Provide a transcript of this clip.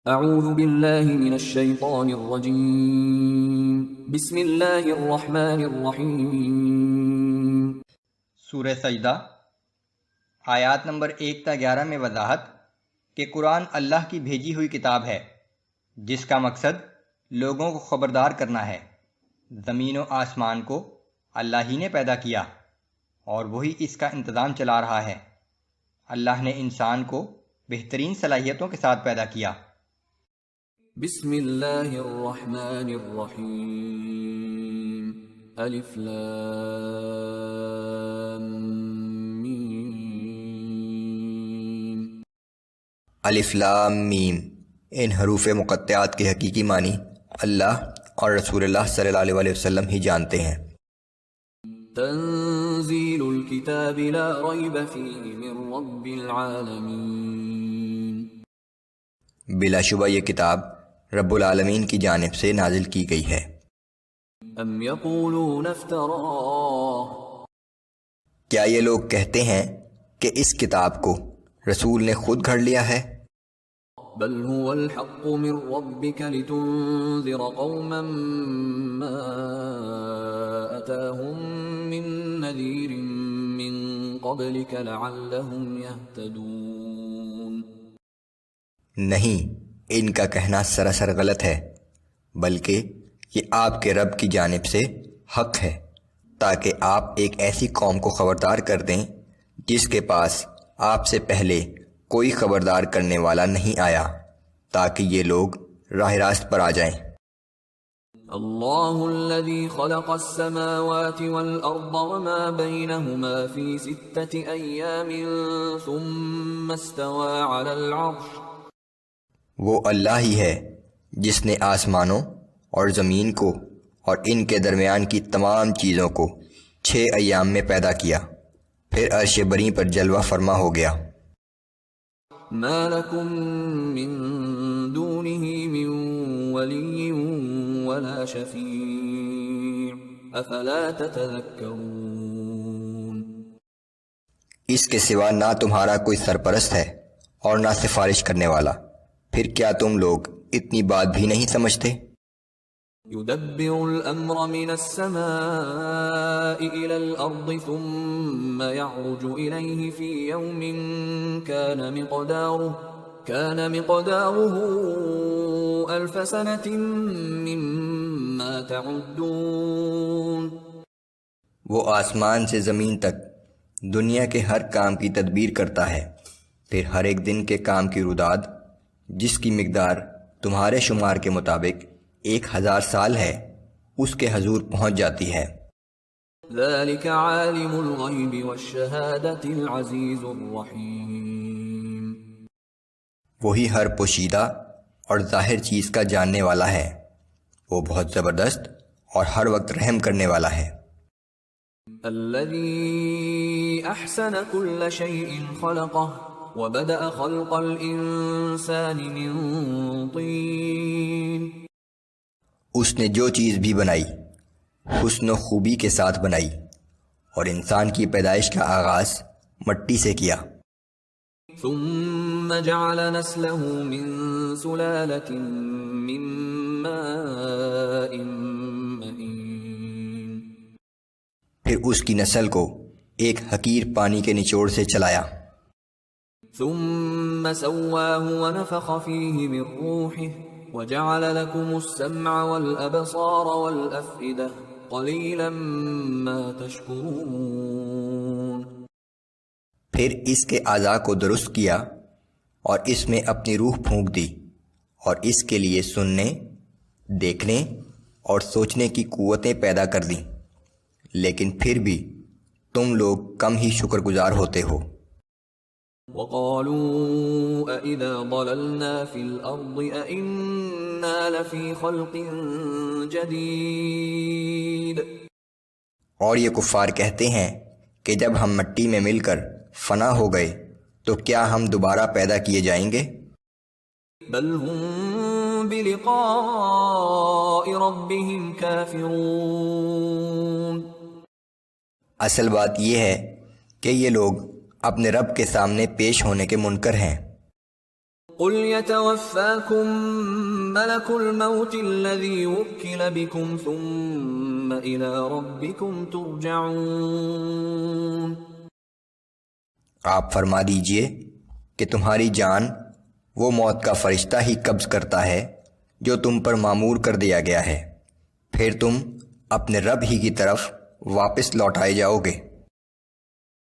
اعوذ باللہ من الشیطان الرجیم بسم اللہ الرحمن الرحیم۔ سورہ سجدہ آیات نمبر 1 تا 11 میں وضاحت کہ قرآن اللہ کی بھیجی ہوئی کتاب ہے جس کا مقصد لوگوں کو خبردار کرنا ہے۔ زمین و آسمان کو اللہ ہی نے پیدا کیا اور وہی اس کا انتظام چلا رہا ہے۔ اللہ نے انسان کو بہترین صلاحیتوں کے ساتھ پیدا کیا۔ بسم اللہ الرحمن الرحیم۔ الف لام میم۔ الف لام میم، ان حروف مقطعات کے حقیقی معنی اللہ اور رسول اللہ صلی اللہ علیہ وسلم ہی جانتے ہیں۔ تنزیل الکتاب لا ریب فیہ من رب العالمین۔ بلا شبہ یہ کتاب رب العالمین کی جانب سے نازل کی گئی ہے۔ ام یقولون افتراہ، کیا یہ لوگ کہتے ہیں کہ اس کتاب کو رسول نے خود گھڑ لیا ہے؟ بل هو الحق من ربك لتنذر قوما ما أتاهم من نذير من قبلك لعلهم يهتدون۔ نہیں، ان کا کہنا سراسر غلط ہے، بلکہ یہ آپ کے رب کی جانب سے حق ہے تاکہ آپ ایک ایسی قوم کو خبردار کر دیں جس کے پاس آپ سے پہلے کوئی خبردار کرنے والا نہیں آیا، تاکہ یہ لوگ راہ راست پر آ جائیں۔ اللہ الذي خلق السماوات والأرض وما بينهما في 6 أيام ثم استوى على العرش۔ وہ اللہ ہی ہے جس نے آسمانوں اور زمین کو اور ان کے درمیان کی تمام چیزوں کو 6 ایام میں پیدا کیا، پھر عرش بری پر جلوہ فرما ہو گیا۔ ما لكم من دونه من ولي ولا شفيع افلا تتذكرون۔ اس کے سوا نہ تمہارا کوئی سرپرست ہے اور نہ سفارش کرنے والا، پھر کیا تم لوگ اتنی بات بھی نہیں سمجھتے؟ يدبر الامر من السماء الى الارض ثم يعرج اليه في يوم كان مقداره 1000 سنة مما تعدون۔ وہ آسمان سے زمین تک دنیا کے ہر کام کی تدبیر کرتا ہے، پھر ہر ایک دن کے کام کی روداد جس کی مقدار تمہارے شمار کے مطابق 1000 سال ہے، اس کے حضور پہنچ جاتی ہے۔ ذلك عالم الغیب والشہادة العزیز الرحیم۔ وہی ہر پوشیدہ اور ظاہر چیز کا جاننے والا ہے، وہ بہت زبردست اور ہر وقت رحم کرنے والا ہے۔ الذي احسن كل شيء خلقه وبدأ خلق الانسان من طين۔ اس نے جو چیز بھی بنائی حسن و خوبی کے ساتھ بنائی، اور انسان کی پیدائش کا آغاز مٹی سے کیا۔ ثم جعل نسله من سلالة من ماء مهين۔ پھر اس کی نسل کو ایک حقیر پانی کے نچوڑ سے چلایا۔ ثم سواه ونفخ فيه من روحه وجعل لكم السمع والأبصار والأفئدة قليلا ما تشكرون۔ پھر اس کے اعضاء کو درست کیا اور اس میں اپنی روح پھونک دی، اور اس کے لیے سننے، دیکھنے اور سوچنے کی قوتیں پیدا کر دیں، لیکن پھر بھی تم لوگ کم ہی شکر گزار ہوتے ہو۔ وقالوا أَإِذَا ضَلَلْنَا فِي الْأَرْضِ أَإِنَّا لَفِي خَلْقٍ جَدِيدٍ۔ اور یہ کفار کہتے ہیں کہ جب ہم مٹی میں مل کر فنا ہو گئے تو کیا ہم دوبارہ پیدا کیے جائیں گے؟ بل هم بلقاء ربهم كافرون۔ اصل بات یہ ہے کہ یہ لوگ اپنے رب کے سامنے پیش ہونے کے منکر ہیں۔ قل يتوفاكم ملك الموت الذي وكل بكم ثم إلى ربكم ترجعون۔ آپ فرما دیجئے کہ تمہاری جان وہ موت کا فرشتہ ہی قبض کرتا ہے جو تم پر مامور کر دیا گیا ہے، پھر تم اپنے رب ہی کی طرف واپس لوٹائے جاؤ گے۔